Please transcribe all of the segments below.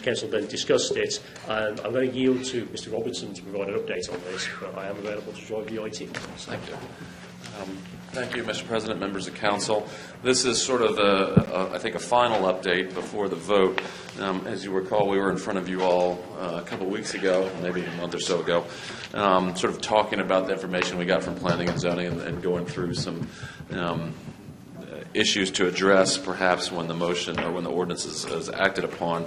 to council then discussed it. I'm going to yield to Mr Robertson to provide an update on this, but I am available to drive the IT. Thank you. Thank you, Mr. President, members of council. This is sort of, I think, a final update before the vote. As you recall, we were in front of you all a couple of weeks ago, maybe a month or so ago, sort of talking about the information we got from planning and zoning and going through some issues to address perhaps when the motion or when the ordinance is acted upon.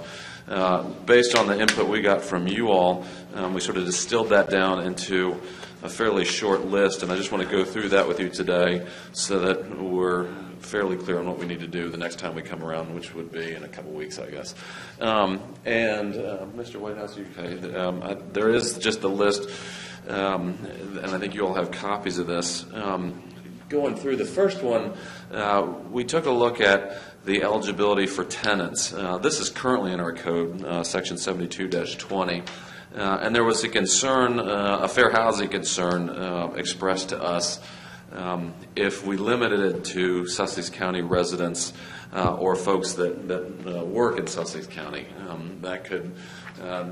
Based on the input we got from you all, we sort of distilled that down into a fairly short list, and I just want to go through that with you today so that we're fairly clear on what we need to do the next time we come around, which would be in a couple weeks, I guess. Mr. Whitehouse, there is just a list, and I think you all have copies of this. Going through the first one, we took a look at the eligibility for tenants. This is currently in our code, section 72-20. And there was a concern, a fair housing concern expressed to us if we limited it to Sussex County residents or folks that work in Sussex County. That could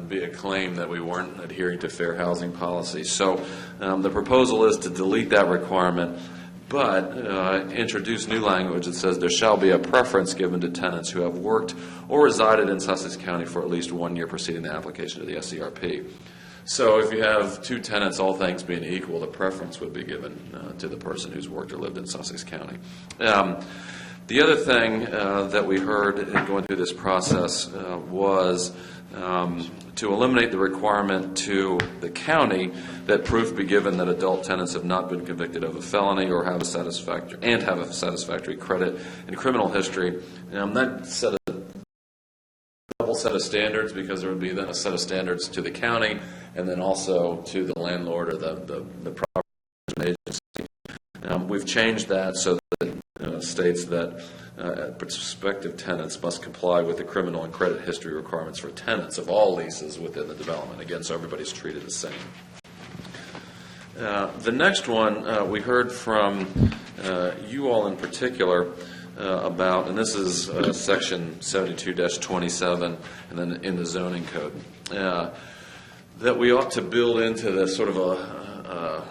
be a claim that we weren't adhering to fair housing policy. So the proposal is to delete that requirement, but introduce new language that says there shall be a preference given to tenants who have worked or resided in Sussex County for at least 1 year preceding the application to the SCRP. So if you have two tenants, all things being equal, the preference would be given to the person who's worked or lived in Sussex County. The other thing that we heard in going through this process was to eliminate the requirement to the county that proof be given that adult tenants have not been convicted of a felony or have a satisfactory credit and criminal history. That set a double set of standards, because there would be then a set of standards to the county and then also to the landlord or the property agency. We've changed that so that it states that prospective tenants must comply with the criminal and credit history requirements for tenants of all leases within the development. Again, so everybody's treated the same. The next one we heard from you all in particular about, and this is section 72-27 and then in the zoning code, that we ought to build into this sort of a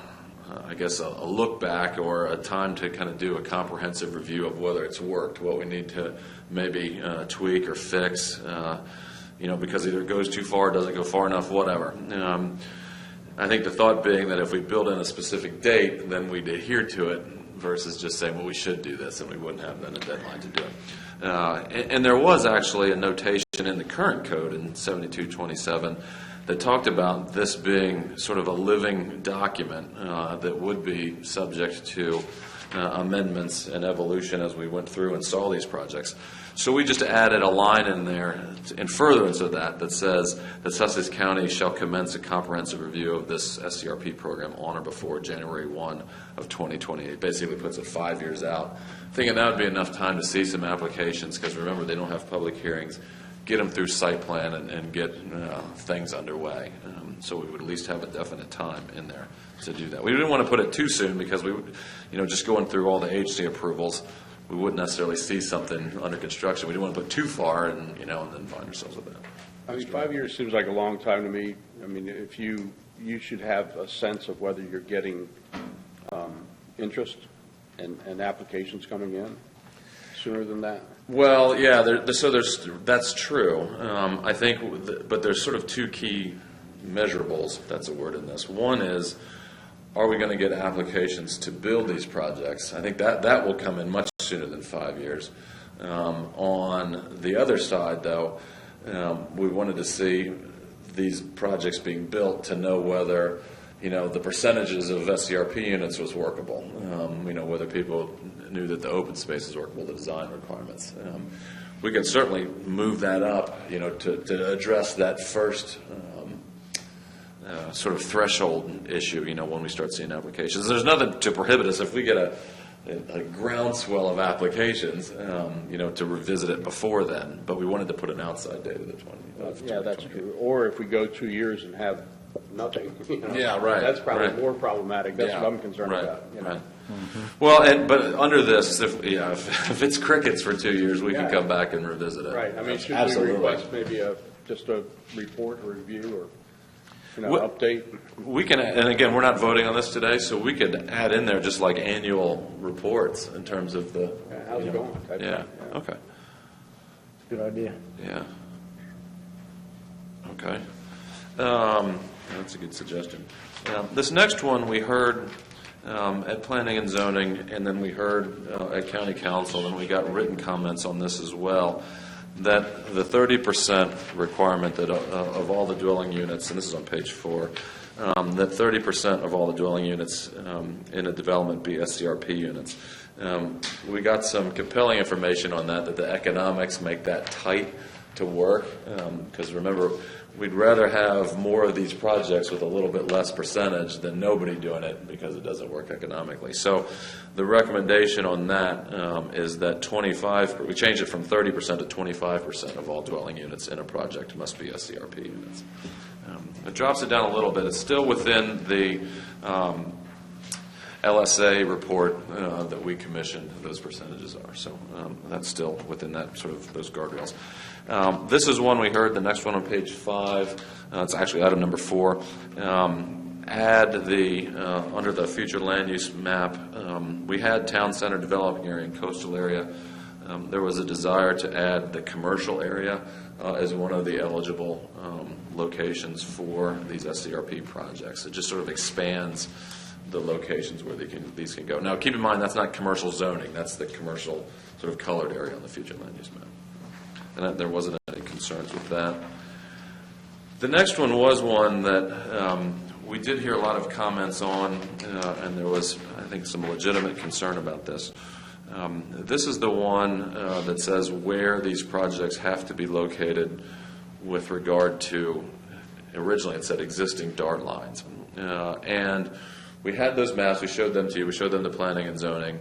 look back or a time to kind of do a comprehensive review of whether it's worked, what we need to maybe tweak or fix, because either it goes too far, doesn't go far enough, whatever. I think the thought being that if we build in a specific date, then we'd adhere to it versus just saying, well, we should do this, and we wouldn't have then a deadline to do it. And there was actually a notation in the current code in 72-27 that talked about this being sort of a living document that would be subject to amendments and evolution as we went through and saw these projects. So we just added a line in there in furtherance of that says that Sussex County shall commence a comprehensive review of this SCRP program on or before January 1 of 2028. Basically puts it 5 years out. Thinking that would be enough time to see some applications, because remember, they don't have public hearings, get them through site plan and get things underway. So we would at least have a definite time in there to do that. We didn't want to put it too soon, because we, just going through all the agency approvals, we wouldn't necessarily see something under construction. We didn't want to put too far and then find ourselves with that. I mean, 5 years seems like a long time to me. I mean, if you should have a sense of whether you're getting interest and applications coming in sooner than that. Well, yeah, that's true. I think, but there's sort of two key measurables, if that's a word in this. One is, are we going to get applications to build these projects? I think that will come in much sooner than 5 years. On the other side, though, we wanted to see these projects being built to know whether, the percentages of SCRP units was workable. Whether people knew that the open space is workable, the design requirements. We can certainly move that up, to address that first sort of threshold issue, when we start seeing applications. There's nothing to prohibit us if we get a groundswell of applications, to revisit it before then. But we wanted to put an outside date of the 20. Yeah, that's true. Or if we go 2 years and have nothing, yeah, right. That's probably right. more problematic. That's what I'm concerned right. about. Right. Mm-hmm. Well, but under this, if it's crickets for 2 years, we can come back and revisit it. Right. I mean, should Absolutely. we request maybe a just a report or review or, update? We can, and again, we're not voting on this today, so we could add in there just like annual reports in terms of the. How's it going? Yeah, okay. Good idea. Yeah. Okay. That's a good suggestion. This next one we heard at Planning and Zoning, and then we heard at County Council, and we got written comments on this as well, that the 30% requirement that of all the dwelling units, and this is on page 4, that 30% of all the dwelling units in a development be SCRP units. We got some compelling information on that the economics make that tight to work, because remember, we'd rather have more of these projects with a little bit less percentage than nobody doing it because it doesn't work economically. So the recommendation on that is that we change it from 30% to 25% of all dwelling units in a project must be SCRP units. It drops it down a little bit. It's still within the LSA report that we commissioned, those percentages are. So that's still within that sort of those guardrails. This is one we heard. The next one on page 5, it's actually item number 4. Add the under the future land use map. We had town center developing area and coastal area. There was a desire to add the commercial area as one of the eligible locations for these SCRP projects. It just sort of expands the locations where these can go. Now, keep in mind, that's not commercial zoning. That's the commercial sort of colored area on the future land use map. And there wasn't any concerns with that. The next one was one that we did hear a lot of comments on, and there was, I think, some legitimate concern about this. This is the one that says where these projects have to be located with regard to, originally it said existing DART lines. And we had those maps, we showed them to you, we showed them to Planning and Zoning.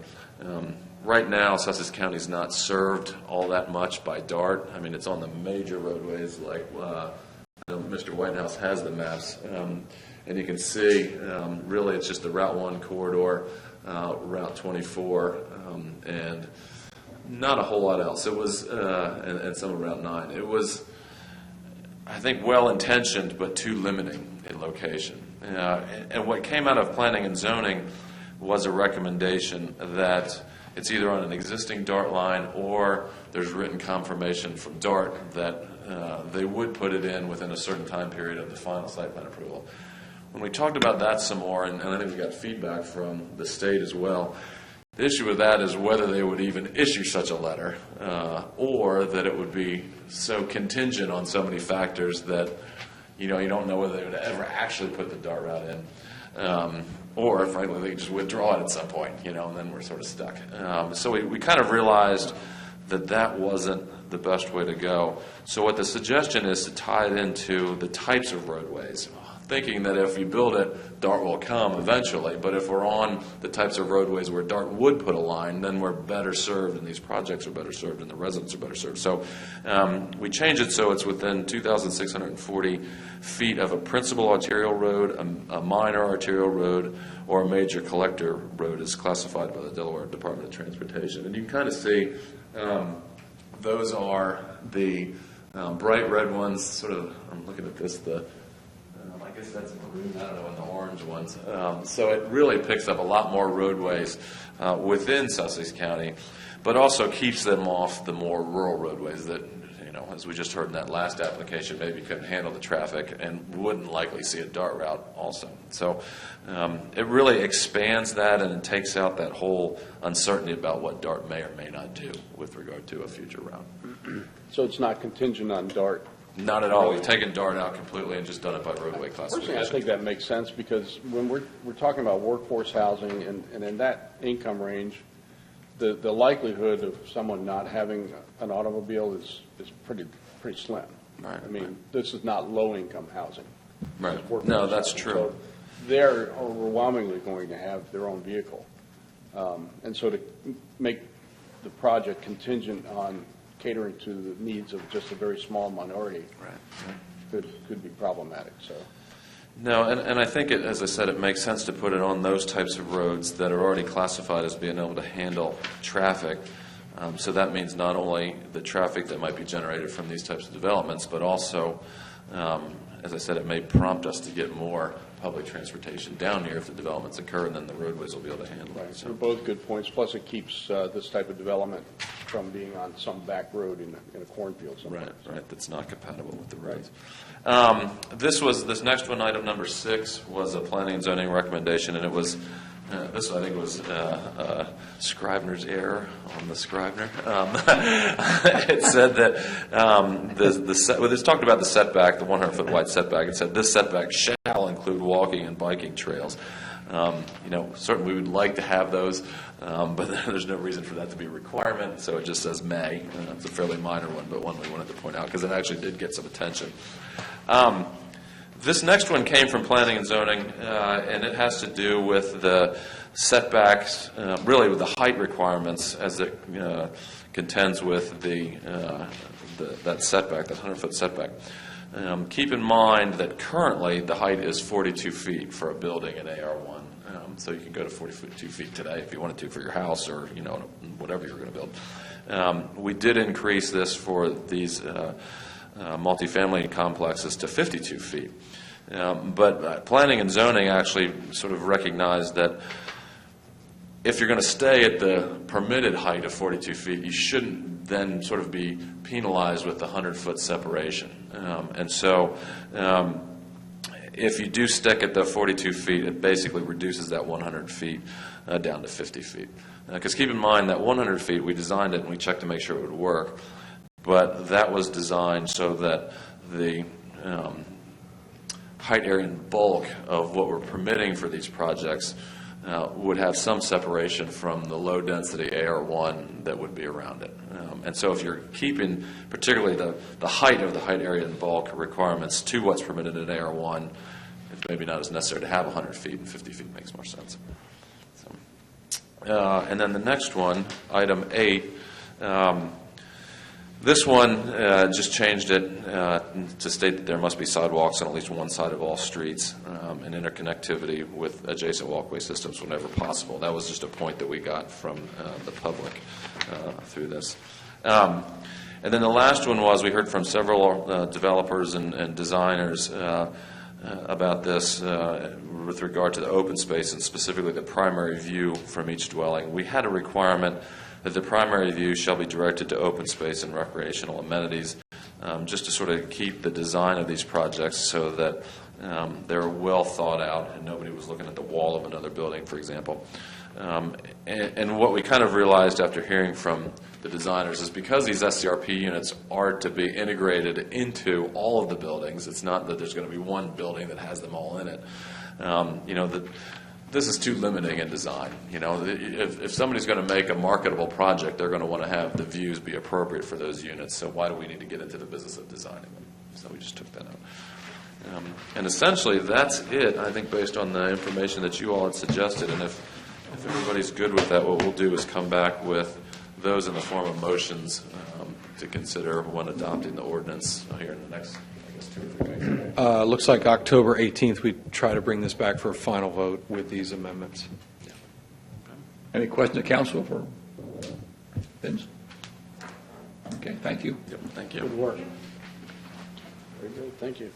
Right now, Sussex County is not served all that much by DART. I mean, it's on the major roadways, like Mr. Whitehouse has the maps. And you can see, really, it's just the Route 1 corridor, Route 24, and not a whole lot else. It was, and some of Route 9. It was, I think, well-intentioned, but too limiting in location. And what came out of Planning and Zoning was a recommendation that it's either on an existing DART line or there's written confirmation from DART that they would put it in within a certain time period of the final site plan approval. When we talked about that some more, and I think we got feedback from the state as well, the issue with that is whether they would even issue such a letter or that it would be so contingent on so many factors that you don't know whether they would ever actually put the DART route in. Or, frankly, they just withdraw it at some point, and then we're sort of stuck. So we kind of realized that wasn't the best way to go. So what the suggestion is to tie it into the types of roadways, thinking that if you build it, DART will come eventually. But if we're on the types of roadways where DART would put a line, then we're better served, and these projects are better served, and the residents are better served. So we change it so it's within 2,640 feet of a principal arterial road, a minor arterial road, or a major collector road is classified by the Delaware Department of Transportation. And you can kind of see those are the bright red ones, sort of, I'm looking at this, I guess that's maroon, I don't know, and the orange ones. So it really picks up a lot more roadways within Sussex County, but also keeps them off the more rural roadways that, as we just heard in that last application, maybe couldn't handle the traffic and wouldn't likely see a DART route also. So it really expands that, and it takes out that whole uncertainty about what DART may or may not do with regard to a future route. So it's not contingent on DART? Not at all. We've taken DART out completely and just done it by roadway classification. Personally, I think that makes sense because when we're talking about workforce housing and in that income range, the likelihood of someone not having an automobile is pretty slim. Right. I mean, this is not low-income housing. Right. No, that's true. So they're overwhelmingly going to have their own vehicle. And so to make the project contingent on catering to the needs of just a very small minority could be problematic. So. No, and I think, as I said, it makes sense to put it on those types of roads that are already classified as being able to handle traffic, So that means not only the traffic that might be generated from these types of developments, but also, as I said, it may prompt us to get more public transportation down here if the developments occur, and then the roadways will be able to handle it. So both good points, plus it keeps this type of development from being on some back road in a cornfield somewhere. Right, that's not compatible with the roads. This next one, item number 6, was a planning and zoning recommendation, and it was, this I think was Scrivener's error on the Scrivener. It said that it's talked about the setback, the 100-foot wide setback. It said this setback shall include walking and biking trails. Certainly we would like to have those, but there's no reason for that to be a requirement, so it just says may. It's a fairly minor one, but one we wanted to point out because it actually did get some attention. This next one came from planning and zoning, and it has to do with the setbacks, really with the height requirements as it contends with that setback, that 100-foot setback. Keep in mind that currently the height is 42 feet for a building in AR1. So you can go to 42 feet today if you wanted to for your house or whatever you're going to build. We did increase this for these multifamily complexes to 52 feet. But planning and zoning actually sort of recognized that if you're going to stay at the permitted height of 42 feet, you shouldn't then sort of be penalized with the 100-foot separation. And so if you do stick at the 42 feet, it basically reduces that 100 feet down to 50 feet. Because keep in mind that 100 feet, we designed it and we checked to make sure it would work. But that was designed so that the height area and bulk of what we're permitting for these projects would have some separation from the low-density AR1 that would be around it. And so if you're keeping particularly the height of the height area and bulk requirements to what's permitted in AR1, it's maybe not as necessary to have 100 feet, and 50 feet makes more sense. And then the next one, item 8, this one just changed it to state that there must be sidewalks on at least one side of all streets and interconnectivity with adjacent walkway systems whenever possible. That was just a point that we got from the public through this. And then the last one was we heard from several developers and designers about this with regard to the open space and specifically the primary view from each dwelling. We had a requirement that the primary view shall be directed to open space and recreational amenities, just to sort of keep the design of these projects so that they're well thought out and nobody was looking at the wall of another building, for example. And what we kind of realized after hearing from the designers is because these SCRP units are to be integrated into all of the buildings, it's not that there's going to be one building that has them all in it. This is too limiting in design. If somebody's going to make a marketable project, they're going to want to have the views be appropriate for those units. So why do we need to get into the business of designing them? So we just took that out. And essentially, that's it, I think, based on the information that you all had suggested. And if everybody's good with that, what we'll do is come back with those in the form of motions to consider when adopting the ordinance here in the next, I guess, 2 or 3 weeks. Looks like October 18th, we try to bring this back for a final vote with these amendments. Any questions of council for Vince? Okay, thank you. Yep, thank you. Good work. Very good, thank you.